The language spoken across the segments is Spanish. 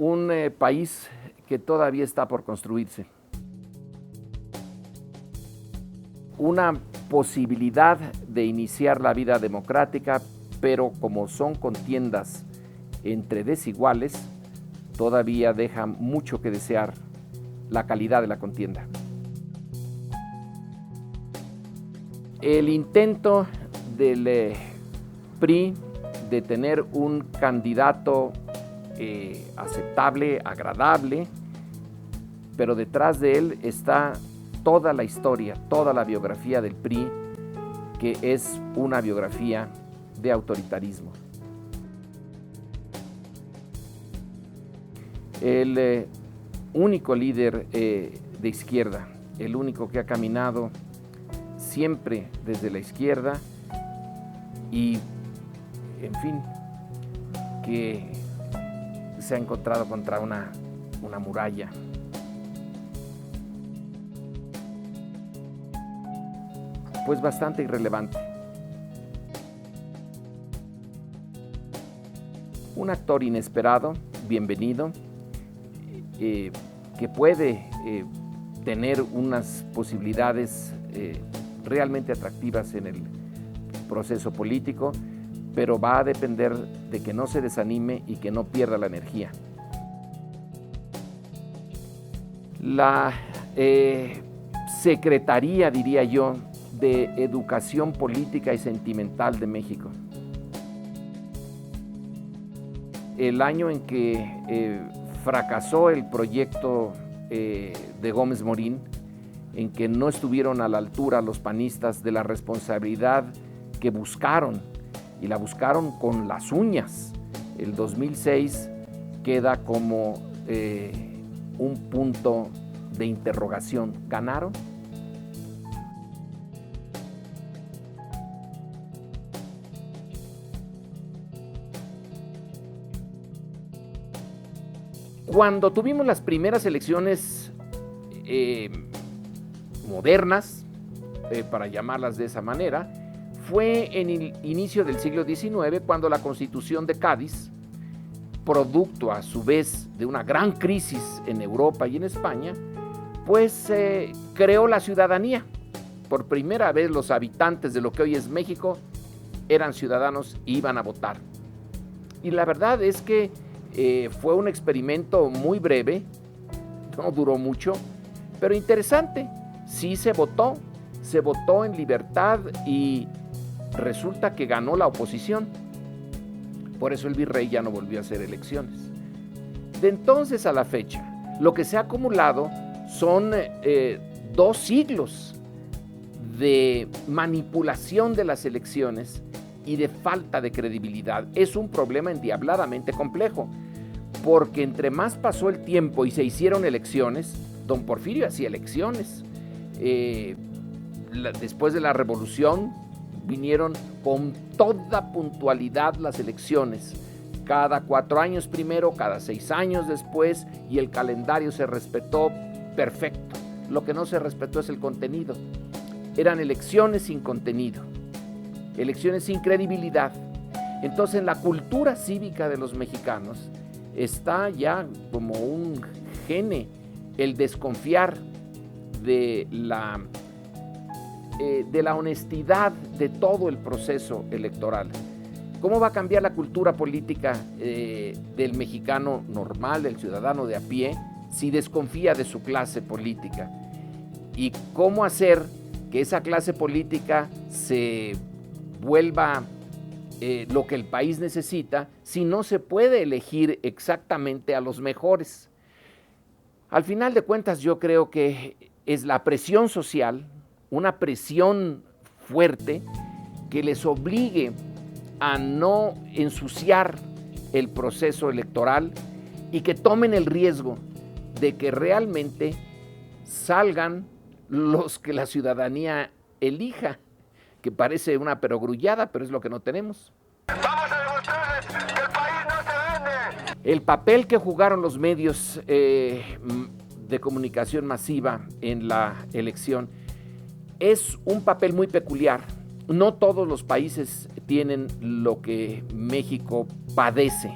un país que todavía está por construirse. Una posibilidad de iniciar la vida democrática, pero como son contiendas entre desiguales, todavía deja mucho que desear la calidad de la contienda. El intento del PRI de tener un candidato aceptable, agradable, pero detrás de él está toda la historia, toda la biografía del PRI, que es una biografía de autoritarismo. El único líder de izquierda, el único que ha caminado siempre desde la izquierda y, en fin, que se ha encontrado contra una muralla. Pues bastante irrelevante. Un actor inesperado, bienvenido, que puede tener unas posibilidades realmente atractivas en el proceso político, pero va a depender de que no se desanime y que no pierda la energía. La Secretaría, diría yo, de Educación Política y Sentimental de México. El año en que fracasó el proyecto de Gómez Morín, en que no estuvieron a la altura los panistas de la responsabilidad que buscaron, y la buscaron con las uñas. El 2006 queda como un punto de interrogación. ¿Ganaron? Cuando tuvimos las primeras elecciones modernas, para llamarlas de esa manera, fue en el inicio del siglo XIX, cuando la Constitución de Cádiz, producto a su vez de una gran crisis en Europa y en España, pues creó la ciudadanía. Por primera vez los habitantes de lo que hoy es México eran ciudadanos y iban a votar. Y la verdad es que fue un experimento muy breve, no duró mucho, pero interesante. Sí se votó en libertad y resulta que ganó la oposición. Por eso el virrey ya no volvió a hacer elecciones. De entonces a la fecha, lo que se ha acumulado son 2 siglos de manipulación de las elecciones y de falta de credibilidad. Es un problema endiabladamente complejo, porque entre más pasó el tiempo y se hicieron elecciones, don Porfirio hacía elecciones. Después de la Revolución vinieron con toda puntualidad las elecciones, cada 4 años primero, cada 6 años después, y el calendario se respetó perfecto. Lo que no se respetó es el contenido. Eran elecciones sin contenido, elecciones sin credibilidad. Entonces, en la cultura cívica de los mexicanos está ya como un gene el desconfiar de la honestidad de todo el proceso electoral. ¿Cómo va a cambiar la cultura política del mexicano normal, del ciudadano de a pie, si desconfía de su clase política? ¿Y cómo hacer que esa clase política se vuelva lo que el país necesita si no se puede elegir exactamente a los mejores? Al final de cuentas, yo creo que es la presión social, una presión fuerte que les obligue a no ensuciar el proceso electoral y que tomen el riesgo de que realmente salgan los que la ciudadanía elija, que parece una perogrullada, pero es lo que no tenemos. Vamos a demostrarles que el país no se vende. El papel que jugaron los medios de comunicación masiva en la elección es un papel muy peculiar. No todos los países tienen lo que México padece,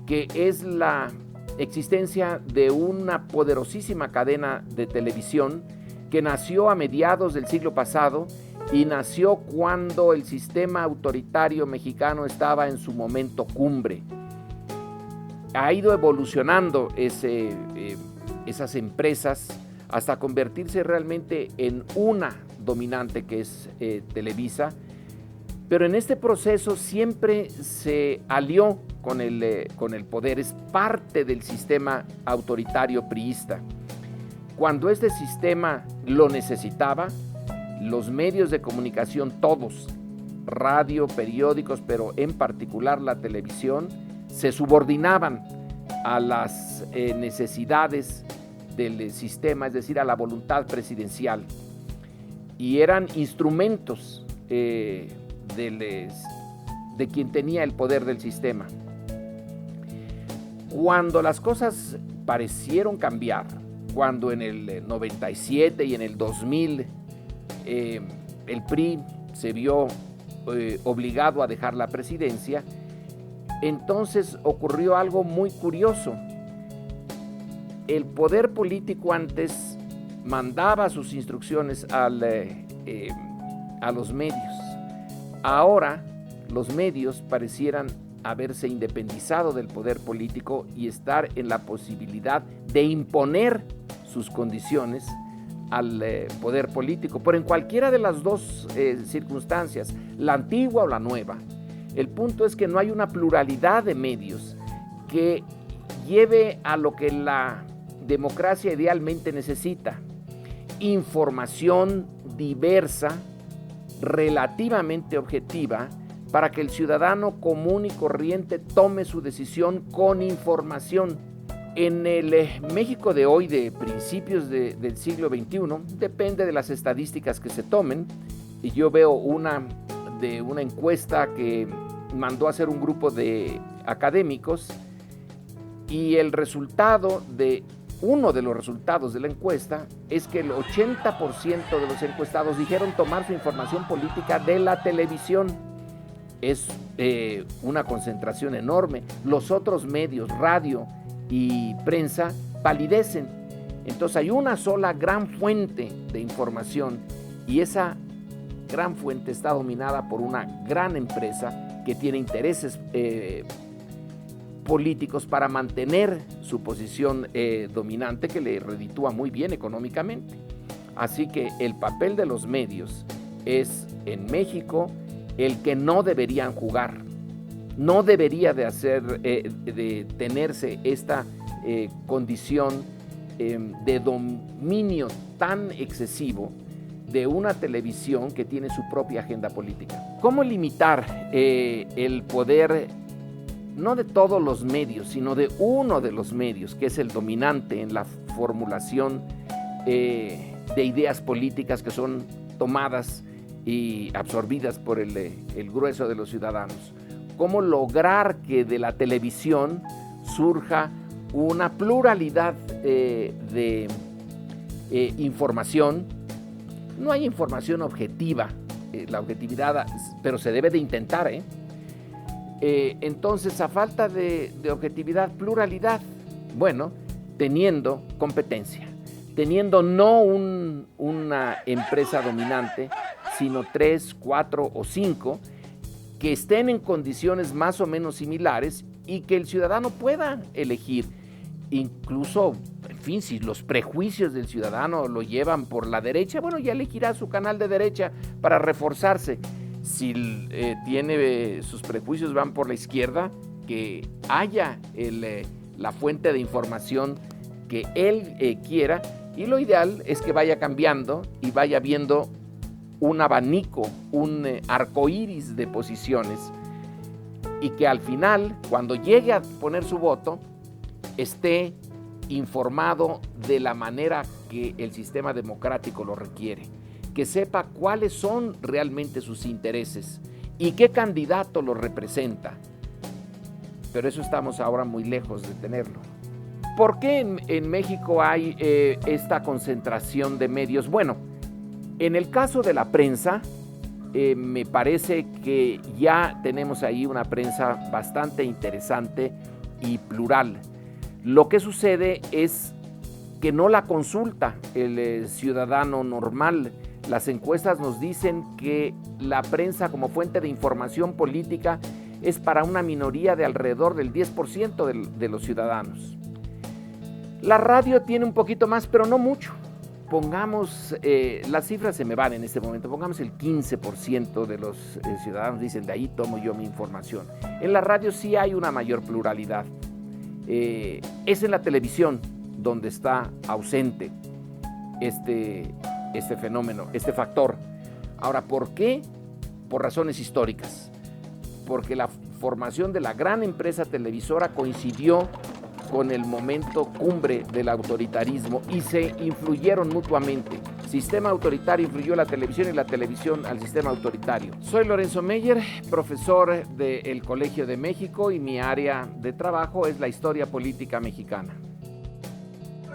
que es la existencia de una poderosísima cadena de televisión que nació a mediados del siglo pasado y nació cuando el sistema autoritario mexicano estaba en su momento cumbre. Ha ido evolucionando esas empresas hasta convertirse realmente en una dominante, que es Televisa, pero en este proceso siempre se alió con el poder, es parte del sistema autoritario priista. Cuando este sistema lo necesitaba, los medios de comunicación, todos, radio, periódicos, pero en particular la televisión, se subordinaban a las necesidades del sistema, es decir, a la voluntad presidencial, y eran instrumentos de quien tenía el poder del sistema. Cuando las cosas parecieron cambiar, cuando en el 97 y en el 2000 el PRI se vio obligado a dejar la presidencia, entonces ocurrió algo muy curioso. El poder político antes mandaba sus instrucciones a los medios. Ahora los medios parecieran haberse independizado del poder político y estar en la posibilidad de imponer sus condiciones al poder político, pero en cualquiera de las dos circunstancias, la antigua o la nueva. El punto es que no hay una pluralidad de medios que lleve a lo que la democracia idealmente necesita: información diversa, relativamente objetiva, para que el ciudadano común y corriente tome su decisión con información. En el México de hoy, de principios del siglo XXI, depende de las estadísticas que se tomen, y yo veo una encuesta que mandó a hacer un grupo de académicos, y uno de los resultados de la encuesta es que el 80% de los encuestados dijeron tomar su información política de la televisión. Es una concentración enorme. Los otros medios, radio y prensa, palidecen. Entonces hay una sola gran fuente de información, y esa gran fuente está dominada por una gran empresa que tiene intereses políticos para mantener su posición dominante, que le reditúa muy bien económicamente. Así que el papel de los medios es, en México, el que no deberían jugar. No debería de tenerse esta condición de dominio tan excesivo de una televisión que tiene su propia agenda política. ¿Cómo limitar el poder, no de todos los medios, sino de uno de los medios, que es el dominante en la formulación de ideas políticas que son tomadas y absorbidas por el grueso de los ciudadanos? ¿Cómo lograr que de la televisión surja una pluralidad de información? No hay información objetiva, la objetividad, pero se debe de intentar, Entonces, a falta de objetividad, pluralidad. Bueno, teniendo competencia, teniendo no una empresa dominante, sino 3, 4 o 5 que estén en condiciones más o menos similares y que el ciudadano pueda elegir. Incluso, en fin, si los prejuicios del ciudadano lo llevan por la derecha, bueno, ya elegirá su canal de derecha para reforzarse. Si sus prejuicios van por la izquierda, que haya la fuente de información que él quiera, y lo ideal es que vaya cambiando y vaya viendo un abanico, un arcoíris de posiciones, y que al final, cuando llegue a poner su voto, esté informado de la manera que el sistema democrático lo requiere, que sepa cuáles son realmente sus intereses y qué candidato los representa. Pero eso estamos ahora muy lejos de tenerlo. ¿Por qué en México hay esta concentración de medios? Bueno, en el caso de la prensa, me parece que ya tenemos ahí una prensa bastante interesante y plural. Lo que sucede es que no la consulta el ciudadano normal. Las encuestas nos dicen que la prensa como fuente de información política es para una minoría de alrededor del 10% de los ciudadanos. La radio tiene un poquito más, pero no mucho. Pongamos, las cifras se me van en este momento, pongamos el 15% de los ciudadanos dicen, de ahí tomo yo mi información. En la radio sí hay una mayor pluralidad. Es en la televisión donde está ausente este fenómeno, este factor. Ahora, ¿por qué? Por razones históricas. Porque la formación de la gran empresa televisora coincidió con el momento cumbre del autoritarismo y se influyeron mutuamente. Sistema autoritario influyó a la televisión y la televisión al sistema autoritario. Soy Lorenzo Meyer, profesor del Colegio de México, y mi área de trabajo es la historia política mexicana.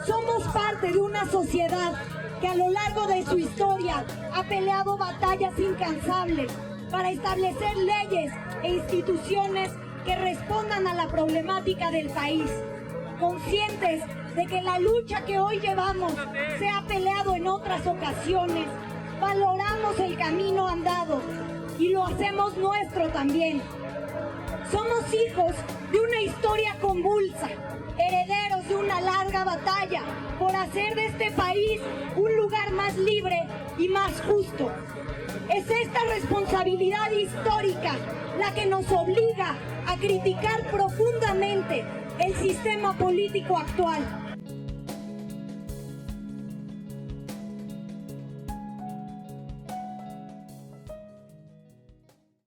Somos parte de una sociedad que a lo largo de su historia ha peleado batallas incansables para establecer leyes e instituciones que respondan a la problemática del país. Conscientes de que la lucha que hoy llevamos se ha peleado en otras ocasiones, valoramos el camino andado y lo hacemos nuestro también. Somos hijos de una historia convulsa, herederos de una larga batalla por hacer de este país un lugar más libre y más justo. Es esta responsabilidad histórica la que nos obliga a criticar profundamente el sistema político actual.